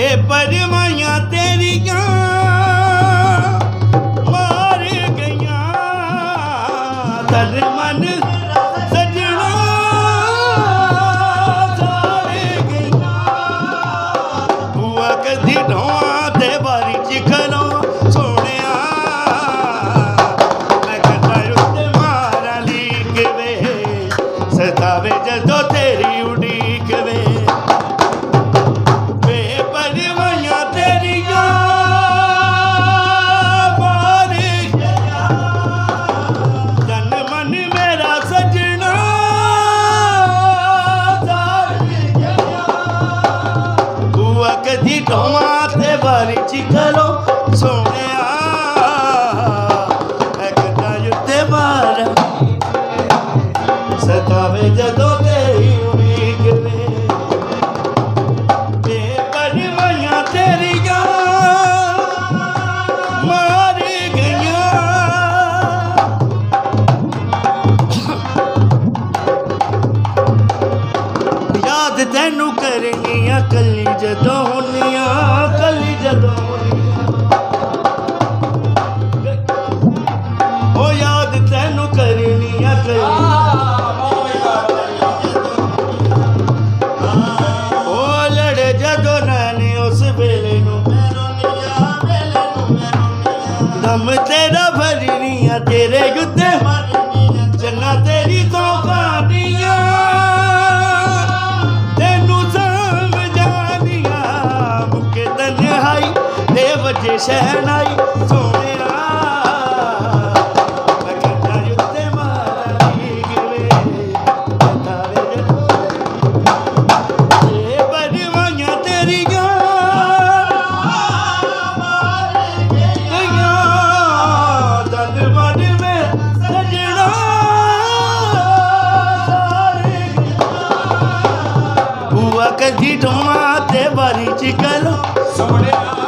बेपरवाइयां तेरियां मार गईयां तन मन सजना सारे गईयां बुआ कदी ढोआ ते बारी च खलो सोनिया मैं कहता उत्ते मारा लीक वे सतावे जदों तेरी उड़ीक वे कदी ढोवा ते बारी च खलो सोनिया मैं कहता उत्ते मारा सतावे जदों तेरी उड़ीक वे बेपरवाइयां तेरियां मार गईयां याद तैनू करनियां कली जदों होनियां कली जदों ओ याद तैनू करनियां कली ओ लड़े जदों नैने उस वेले नू दम तेरा भरनियां तेरे उत्ते जन्ना तेरी तो कहानियां वजे शहनाई सोनिया मैं कहता उत्ते मारा लीक वे सतावे बेपरवाइयां तेरियां तन मन में सजना सारे बुआ कदी ढोवा ते बारी च खलो सोनिया